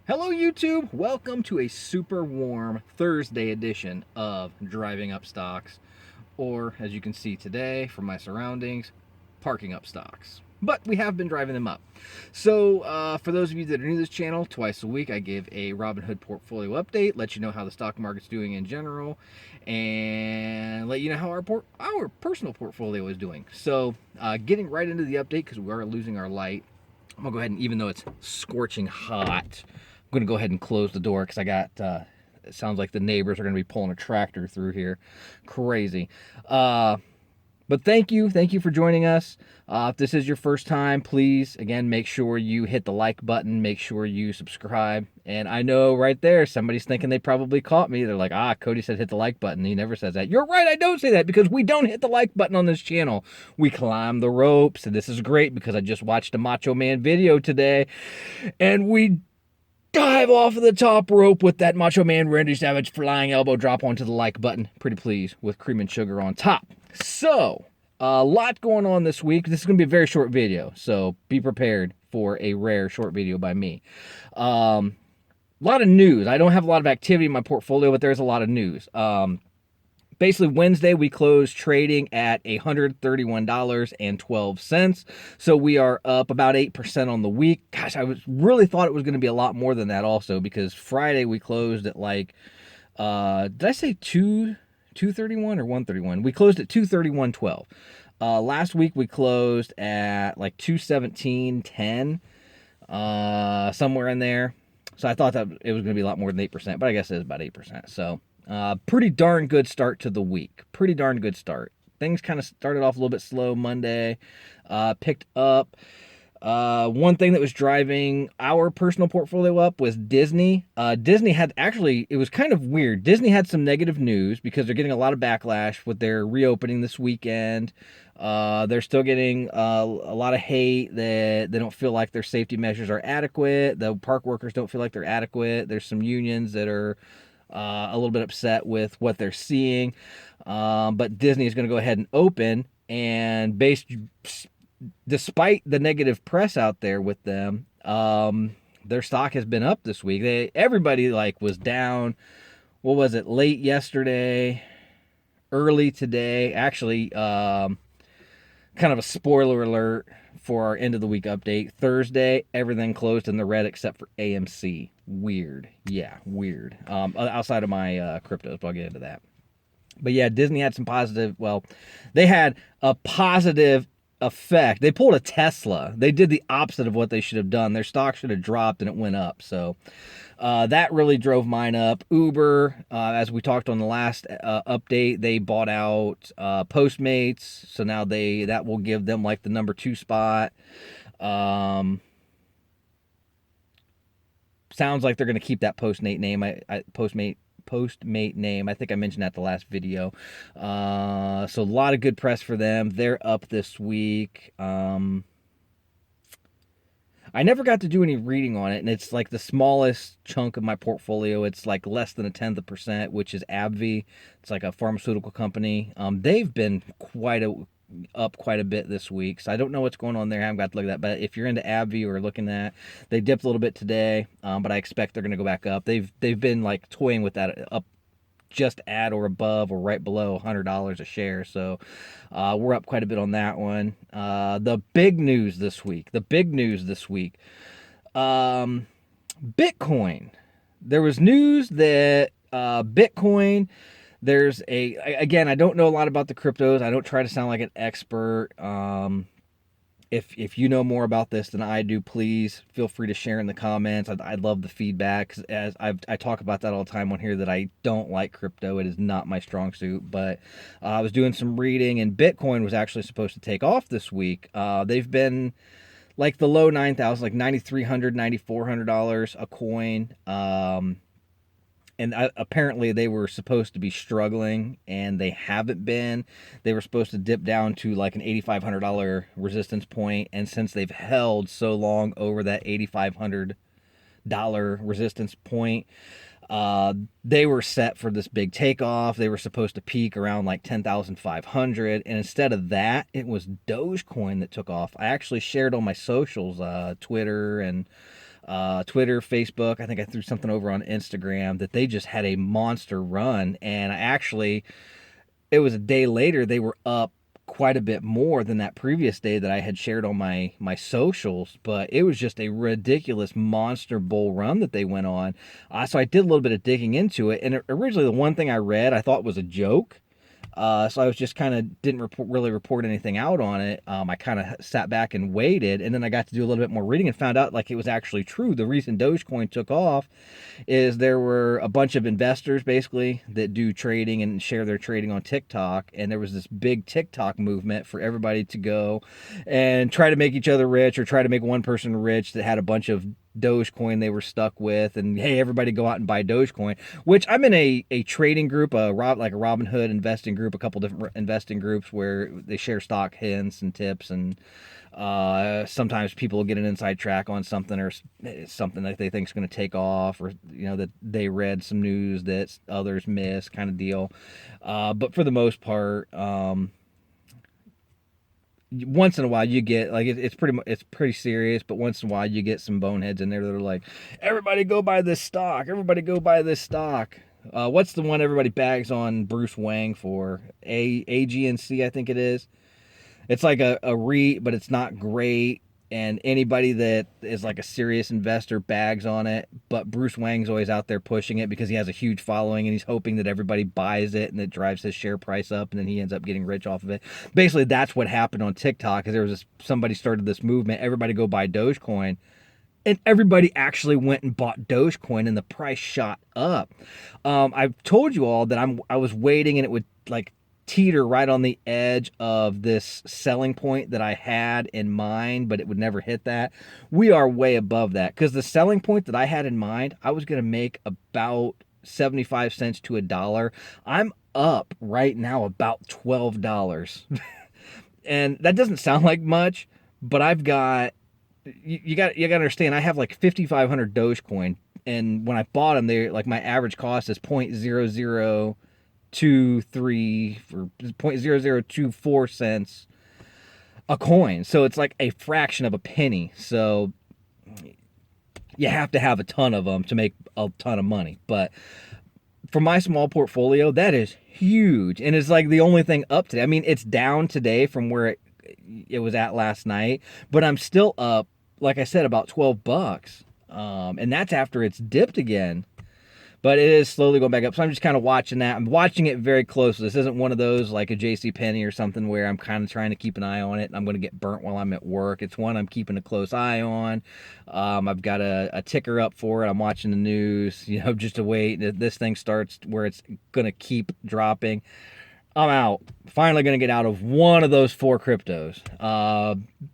Hello YouTube, welcome to a super warm Thursday edition of Driving Up Stocks, or as you can see today from my surroundings, parking up stocks. But we have been driving them up. So for those of you that are new to this channel, twice a week I give a Robinhood portfolio update, let you know how the stock market's doing in general, and let you know how our personal portfolio is doing. So getting right into the update because we are losing our light. I'm gonna go ahead and, even though it's scorching hot, I'm gonna go ahead and close the door because I got it sounds like the neighbors are gonna be pulling a tractor through here. Crazy. But thank you for joining us. If this is your first time, please again make sure you hit the like button, make sure you subscribe. And I know right there somebody's thinking they probably caught me. They're like, Cody said hit the like button. He never says that. You're right, I don't say that because we don't hit the like button on this channel. We climb the ropes, and this is great because I just watched a Macho Man video today, and we dive off of the top rope with that Macho Man Randy Savage flying elbow drop onto the like button. Pretty pleased with cream and sugar on top. So, a lot going on this week. This is going to be a very short video, so be prepared for a rare short video by me. A lot of news. I don't have a lot of activity in my portfolio, but there's a lot of news. Basically, Wednesday we closed trading at $131.12. So we are up about 8% on the week. Gosh, I really thought it was going to be a lot more than that also, because Friday we closed at like did I say 231 or 131? We closed at 231.12. Last week we closed at like 217.10, somewhere in there. So I thought that it was going to be a lot more than 8%, but I guess it is about 8%. So pretty darn good start to the week. Pretty darn good start. Things kind of started off a little bit slow Monday, picked up. One thing that was driving our personal portfolio up was Disney. Disney had actually, it was kind of weird. Disney had some negative news because they're getting a lot of backlash with their reopening this weekend. They're still getting a lot of hate that they don't feel like their safety measures are adequate. The park workers don't feel like they're adequate. There's some unions that are a little bit upset with what they're seeing. But Disney is going to go ahead and open, and despite the negative press out there with them, their stock has been up this week. Everybody like was down. What was it? Late yesterday, early today. Actually, kind of a spoiler alert for our end of the week update. Thursday, everything closed in the red except for AMC. Weird. Yeah, weird. Outside of my cryptos, but I'll get into that. But yeah, Disney had some positive. Well, they had a positive effect. They pulled a Tesla. They did the opposite of what they should have done. Their stock should have dropped and it went up. So that really drove mine up. Uber, as we talked on the last update, they bought out Postmates. So now that will give them like the number 2 spot. Sounds like they're going to keep that Postmate name. Postmate name. I think I mentioned that the last video. So a lot of good press for them. They're up this week. I never got to do any reading on it, and it's like the smallest chunk of my portfolio. It's like less than 1/10%, which is AbbVie. It's like a pharmaceutical company. They've been up quite a bit this week, so I don't know what's going on there. I haven't got to look at that, but if you're into AbbVie or looking at, they dipped a little bit today, but I expect they're going to go back up. They've been like toying with that up just at or above or right below $100 a share. So we're up quite a bit on that one. The big news this week. Bitcoin. There was news that Bitcoin. Again, I don't know a lot about the cryptos. I don't try to sound like an expert. If you know more about this than I do, please feel free to share in the comments. I'd love the feedback, as I talk about that all the time on here, that I don't like crypto. It is not my strong suit. But I was doing some reading, and Bitcoin was actually supposed to take off this week. They've been like the low 9,000, like $9,300, $9,400 a coin. And apparently they were supposed to be struggling, and they haven't been. They were supposed to dip down to like an $8,500 resistance point, and since they've held so long over that $8,500 resistance point, they were set for this big takeoff. They were supposed to peak around like 10,500, and instead of that, it was Dogecoin that took off. I actually shared on my socials, Twitter and Twitter, Facebook. I think I threw something over on Instagram that they just had a monster run. And it was a day later, they were up quite a bit more than that previous day that I had shared on my socials, but it was just a ridiculous monster bull run that they went on. So I did a little bit of digging into it, and originally the one thing I read I thought was a joke. So I was just kind of didn't really report anything out on it. I kind of sat back and waited, and then I got to do a little bit more reading and found out like it was actually true. The reason Dogecoin took off is there were a bunch of investors basically that do trading and share their trading on TikTok, and there was this big TikTok movement for everybody to go and try to make each other rich or try to make one person rich that had a bunch of Dogecoin they were stuck with, and hey, everybody go out and buy Dogecoin. Which I'm in a trading group, like a Robinhood investing group, a couple different investing groups where they share stock hints and tips, and sometimes people will get an inside track on something or something that they think is going to take off, or that they read some news that others miss, kind of deal. But for the most part, once in a while you get like it's pretty serious, but once in a while you get some boneheads in there that are like, everybody go buy this stock, everybody go buy this stock. What's the one everybody bags on Bruce Wang for? AGNC, I think it is. It's like a REIT, but it's not great. And anybody that is like a serious investor bags on it. But Bruce Wang's always out there pushing it because he has a huge following and he's hoping that everybody buys it and it drives his share price up, and then he ends up getting rich off of it. Basically, that's what happened on TikTok, because there was somebody started this movement, everybody go buy Dogecoin. And everybody actually went and bought Dogecoin, and the price shot up. I've told you all that I was waiting, and it would like teeter right on the edge of this selling point that I had in mind, but it would never hit that. We are way above that, because the selling point that I had in mind, I was going to make about 75 cents to $1. I'm up right now about $12. And that doesn't sound like much, but I've got, you got to understand, I have like 5,500 Dogecoin, and when I bought them, they like, my average cost is 0.0023 for 0.0024 cents a coin. So it's like a fraction of a penny. So you have to have a ton of them to make a ton of money. But for my small portfolio, that is huge. And it's like the only thing up today. I mean, it's down today from where it was at last night, but I'm still up, like I said, about $12. And that's after it's dipped again. But it is slowly going back up. So I'm just kind of watching that. I'm watching it very closely. This isn't one of those like a JCPenney or something where I'm kind of trying to keep an eye on it and I'm going to get burnt while I'm at work. It's one I'm keeping a close eye on. I've got a ticker up for it. I'm watching the news, just to wait. This thing starts where it's going to keep dropping, I'm out. Finally going to get out of one of those four cryptos.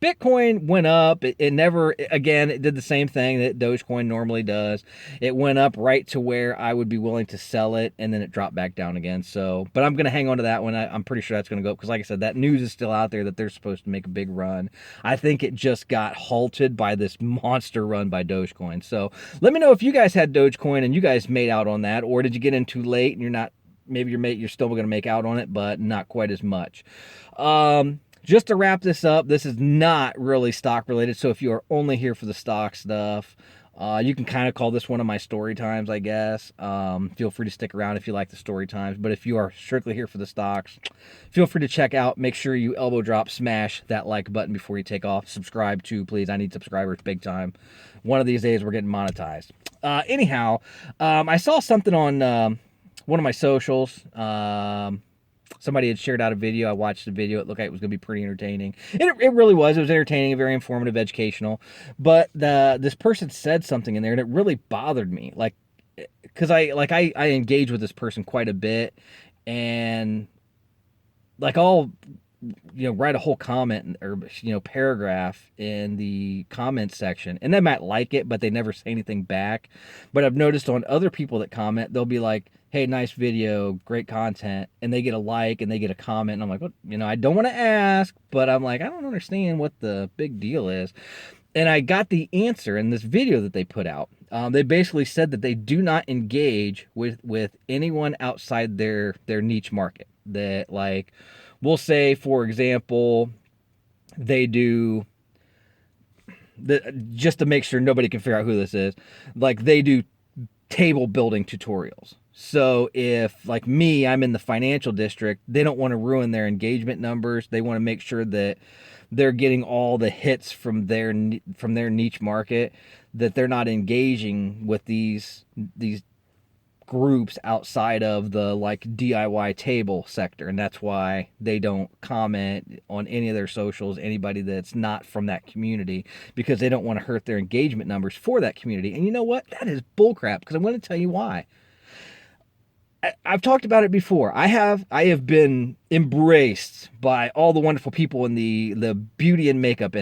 Bitcoin went up. It never, again, it did the same thing that Dogecoin normally does. It went up right to where I would be willing to sell it, and then it dropped back down again. So, but I'm going to hang on to that one. I'm pretty sure that's going to go up because, like I said, that news is still out there that they're supposed to make a big run. I think it just got halted by this monster run by Dogecoin. So let me know if you guys had Dogecoin and you guys made out on that, or did you get in too late and maybe you're still going to make out on it, but not quite as much. Just to wrap this up, this is not really stock related. So if you are only here for the stock stuff, you can kind of call this one of my story times, I guess. Feel free to stick around if you like the story times. But if you are strictly here for the stocks, feel free to check out. Make sure you elbow drop, smash that like button before you take off. Subscribe too, please. I need subscribers big time. One of these days we're getting monetized. Anyhow, I saw something on one of my socials. Somebody had shared out a video. I watched the video. It looked like it was going to be pretty entertaining. And it really was. It was entertaining, very informative, educational. But this person said something in there, and it really bothered me. Like, because I engage with this person quite a bit, and like I'll write a whole comment or paragraph in the comment section, and they might like it, but they never say anything back. But I've noticed on other people that comment, they'll be like, hey, nice video, great content, and they get a like and they get a comment, and I'm like, what? I don't want to ask, but I'm like, I don't understand what the big deal is. And I got the answer in this video that they put out. They basically said that they do not engage with anyone outside their niche market. That, like, we'll say, for example, they do just to make sure nobody can figure out who this is, like they do table building tutorials. So if, like me, I'm in the financial district, they don't want to ruin their engagement numbers. They want to make sure that they're getting all the hits from their niche market, that they're not engaging with these groups outside of the like DIY table sector. And that's why they don't comment on any of their socials, anybody that's not from that community, because they don't want to hurt their engagement numbers for that community. And you know what? That is bullcrap, because I'm going to tell you why. I've talked about it before. I have been embraced by all the wonderful people in the beauty and makeup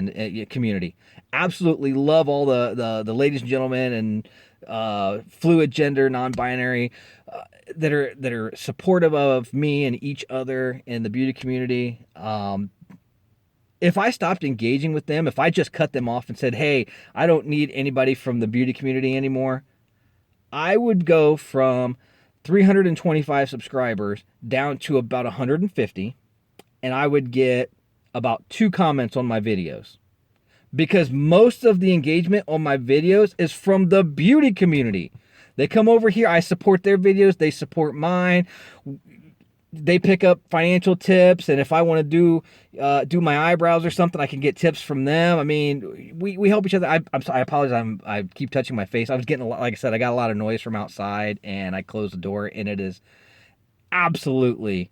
community. Absolutely love all the ladies and gentlemen and fluid gender, non-binary, that are supportive of me and each other in the beauty community. If I stopped engaging with them, if I just cut them off and said, "Hey, I don't need anybody from the beauty community anymore," I would go from 325 subscribers down to about 150, and I would get about 2 comments on my videos, because most of the engagement on my videos is from the beauty community. They come over here, I support their videos, they support mine. They pick up financial tips, and if I want to do my eyebrows or something, I can get tips from them. I mean, we help each other. I apologize. I keep touching my face. I was getting a lot, like I said, I got a lot of noise from outside, and I closed the door, and it is absolutely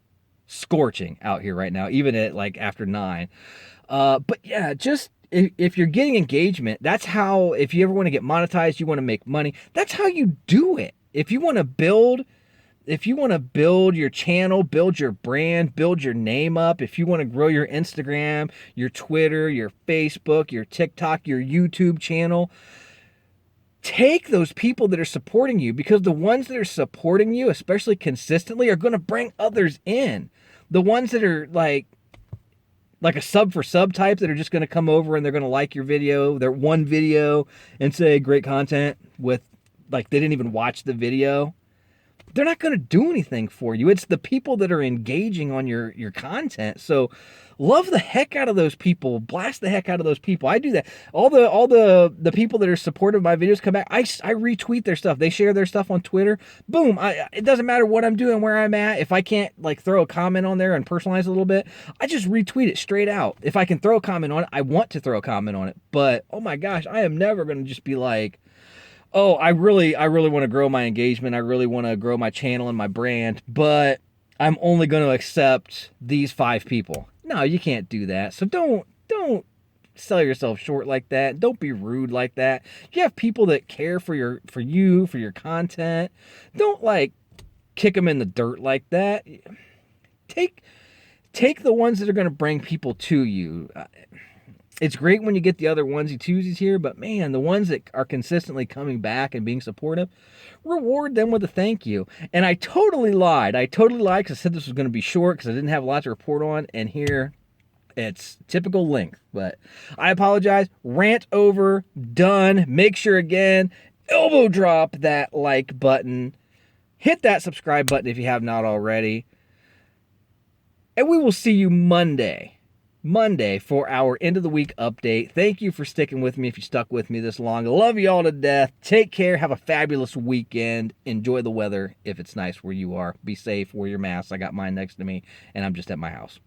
scorching out here right now, even at like after 9. But yeah, just if you're getting engagement, that's how. If you ever want to get monetized, you want to make money, that's how you do it. If you want to build your channel, build your brand, build your name up, if you want to grow your Instagram, your Twitter, your Facebook, your TikTok, your YouTube channel, take those people that are supporting you, because the ones that are supporting you, especially consistently, are going to bring others in. The ones that are like a sub for sub type, that are just going to come over and they're going to like your video, their one video, and say great content, with like they didn't even watch the video. They're not going to do anything for you. It's the people that are engaging on your content. So love the heck out of those people. Blast the heck out of those people. I do that. All the people that are supportive of my videos come back. I retweet their stuff. They share their stuff on Twitter. Boom. It doesn't matter what I'm doing, where I'm at. If I can't like throw a comment on there and personalize a little bit, I just retweet it straight out. If I can throw a comment on it, I want to throw a comment on it. But oh my gosh, I am never going to just be like, oh, I really want to grow my engagement. I really want to grow my channel and my brand, but I'm only going to accept these 5 people. No, you can't do that. So don't sell yourself short like that. Don't be rude like that. You have people that care for your content. Don't like kick them in the dirt like that. Take the ones that are going to bring people to you. It's great when you get the other onesie-twosies here, but man, the ones that are consistently coming back and being supportive, reward them with a thank you. And I totally lied. Because I said this was going to be short because I didn't have a lot to report on, and here it's typical length. But I apologize. Rant over. Done. Make sure, again, elbow drop that like button. Hit that subscribe button if you have not already. And we will see you Monday for our end of the week update. Thank you for sticking with me if you stuck with me this long. I love you all to death. Take care. Have a fabulous weekend. Enjoy the weather if it's nice where you are. Be safe. Wear your mask. I got mine next to me, and I'm just at my house.